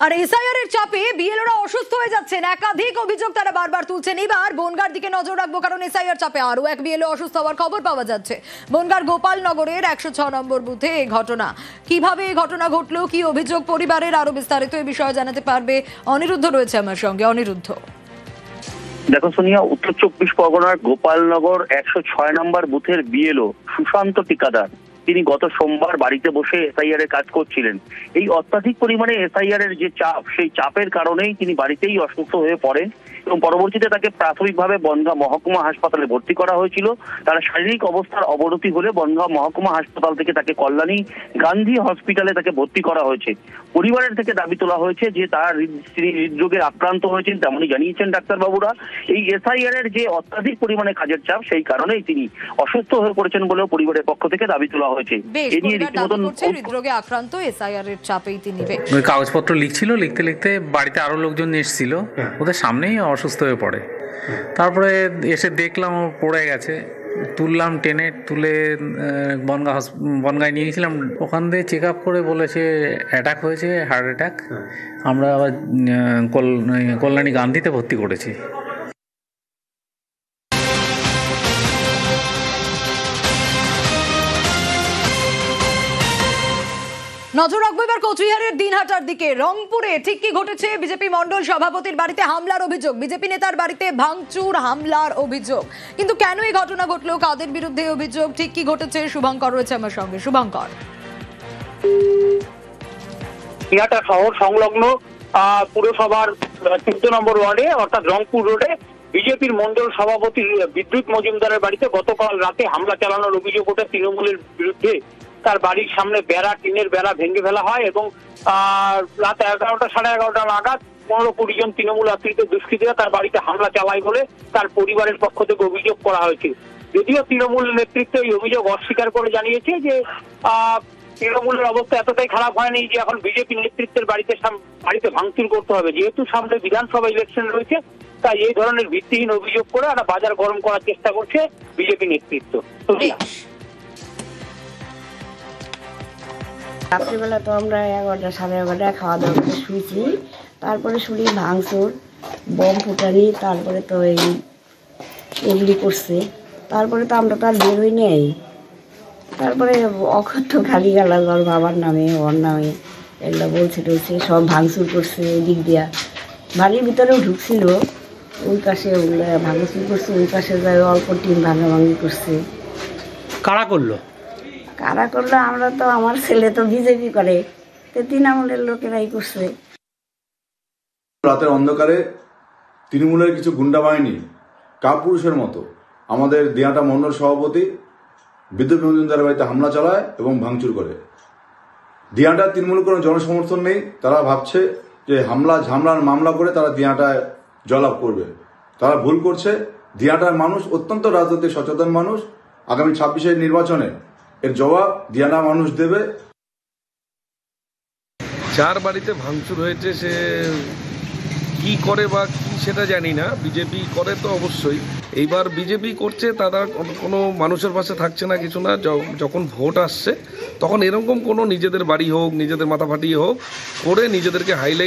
আর SIR এর চাপে বিএলওরা অসুস্থ হয়ে যাচ্ছেন, একাধিক অভিযোগ তারা বারবার তুলছেন। এবার বনগাঁর দিকে নজর রাখবো, কারণ এসআইআর চাপে আরো এক বিএলও অসুস্থ হওয়ার খবর পাওয়া যাচ্ছে। বনগাঁর গোপালনগরের 106 নম্বর বুথে এই ঘটনা। কিভাবে এই ঘটনা ঘটলো, কি অভিযোগ পরিবারের, আরো বিস্তারিত এই বিষয়ে জানাতে পারবে অনিরুদ্ধ রয়েছে আমার সঙ্গে। অনিরুদ্ধ, দেখো সোনিয়া, উত্তর 24 পরগনার গোপালনগর 106 নম্বর বুথের বিএলও সুশান্ত টিকাদার তিনি গত সোমবার বাড়িতে বসে এসআইআর এর কাজ করছিলেন। এই অত্যাধিক পরিমাণে এসআইআর এর যে চাপ, সেই চাপের কারণেই তিনি বাড়িতেই অসুস্থ হয়ে পড়েন এবং পরবর্তীতে তাকে প্রাথমিকভাবে বনগাঁ মহকুমা হাসপাতালে ভর্তি করা হয়েছিল। তার শারীরিক অবস্থার অবনতি হলে বনগাঁ মহকুমা হাসপাতাল থেকে তাকে কল্যাণী গান্ধী হসপিটালে তাকে ভর্তি করা হয়েছে। পরিবারের থেকে দাবি তোলা হয়েছে যে তার হৃদরোগে আক্রান্ত হয়েছেন, তেমনই জানিয়েছেন ডাক্তারবাবুরা। এই এসআইআর এর যে অত্যাধিক পরিমাণে কাজের চাপ, সেই কারণেই তিনি অসুস্থ হয়ে পড়েছেন বলেও পরিবারের পক্ষ থেকে দাবি তোলা হয়েছে। এ নিয়ে রীতিমতো হৃদরোগে আক্রান্ত, এসআইআর এর চাপেই তিনি কাগজপত্র লিখছিল, লিখতে লিখতে বাড়িতে আরো লোকজন এসেছিল, ওদের সামনেই অসুস্থ হয়ে পড়ে। তারপরে এসে দেখলাম ও পড়ে গেছে, তুললাম, টেনে তুলে বনগাঁয় নিয়ে গেছিলাম। ওখান থেকে চেক আপ করে বলেছে অ্যাটাক হয়েছে, হার্ট অ্যাটাক। আমরা আবার কল্যাণী গান্ধীতে ভর্তি করেছি। নজর রাখবো এবার কোচবিহারের দিনহাটার দিকে। রংপুরে ঠিক কি ঘটেছে? বিজেপি মন্ডল সভাপতির বাড়িতে হামলার অভিযোগ, বিজেপি নেতার বাড়িতে ভাঙচুর হামলার অভিযোগ। কিন্তু কেন এই ঘটনা ঘটলো, কাদের বিরুদ্ধে অভিযোগ, ঠিক কি ঘটেছে? শুভঙ্কর রয়েছে আমার সঙ্গে। শুভঙ্কর, দিনহাটা শহর সংলগ্ন পুরসভার 14 নম্বর ওয়ার্ডে অর্থাৎ রংপুর রোডে বিজেপির মন্ডল সভাপতি বিদ্যুৎ মজুমদারের বাড়িতে গতকাল রাতে হামলা চালানোর অভিযোগ ওঠে তৃণমূলের বিরুদ্ধে। তার বাড়ির সামনে বেড়া, টিনের বেড়া ভেঙে ফেলা হয় এবং রাত 11টা সাড়ে 11টা নাগাদ 15-20 জন তৃণমূল আশ্রিত দুষ্কৃতীরা তার বাড়িতে হামলা চালায় বলে তার পরিবারের পক্ষ থেকে অভিযোগ করা হয়েছে। যদিও তৃণমূল নেতৃত্ব এই অভিযোগ অস্বীকার করে জানিয়েছে যে তৃণমূলের অবস্থা এতটাই খারাপ হয়নি যে এখন বিজেপি নেতৃত্বের বাড়িতে ভাঙচুর করতে হবে। যেহেতু সামনে বিধানসভা ইলেকশন রয়েছে, তাই এই ধরনের ভিত্তিহীন অভিযোগ করে একটা বাজার গরম করার চেষ্টা করছে বিজেপি নেতৃত্ব। রাত্রিবেলা তো আমরা 11টা সাড়ে 11টা খাওয়া দাওয়া করে শুয়েছি। তারপরে শুনি ভাঙচুর, বম ফুটানি, তারপরে তো এগুলি করছে। তারপরে তো আমরা তো আর বেরোই নেই। তারপরে অকথ্য খালি গালা ওর বাবার নামে, ওর নামে এগুলো বলছে টলছে, সব ভাঙচুর করছে। ওই দিক দিয়া বাড়ির ভিতরেও ঢুকছিল, ওই পাশে ওগুলো ভাঙচুর করছে, ওই পাশে যায় অল্প টিম ভাঙাভাঙি করছে। কারা করলো? কারা করলো আমরা তো, আমার ছেলে তো বিজেপি করে, তো তৃণমূলের লোকেরাই করছে। রাতের অন্ধকারে তৃণমূলের কিছু গুন্ডা বাহিনী কাপুরুষের মতো আমাদের দিনহাটা মন্ডল সভাপতি বিদ্যুৎ মজুমদারের বাড়িতে হামলা চালায় এবং ভাঙচুর করে। দিনহাটার তৃণমূলের কোনো জনসমর্থন নেই, তারা ভাবছে যে ঝামলার মামলা করে তারা দিনহাটায় জয়লাভ করবে। তারা ভুল করছে। দিনহাটার মানুষ অত্যন্ত রাজনৈতিক সচেতন মানুষ। আগামী 26-এর নির্বাচনে এর জবাব দিনহাটা মানুষ দেবে। যার বাড়িতে ভাঙচুর হয়েছে সে কি করে বা কি সেটা জানি না, বিজেপি করে তো অবশ্যই। এইবার বিজেপি করছে, তারা কোনো মানুষের পাশে থাকছে না, কিছু না। যখন ভোট আসছে তখন এরকম কোনো নিজেদের বাড়ি হোক, নিজেদের মাথা ফাটিয়ে হোক করে নিজেদেরকে হাইলাইট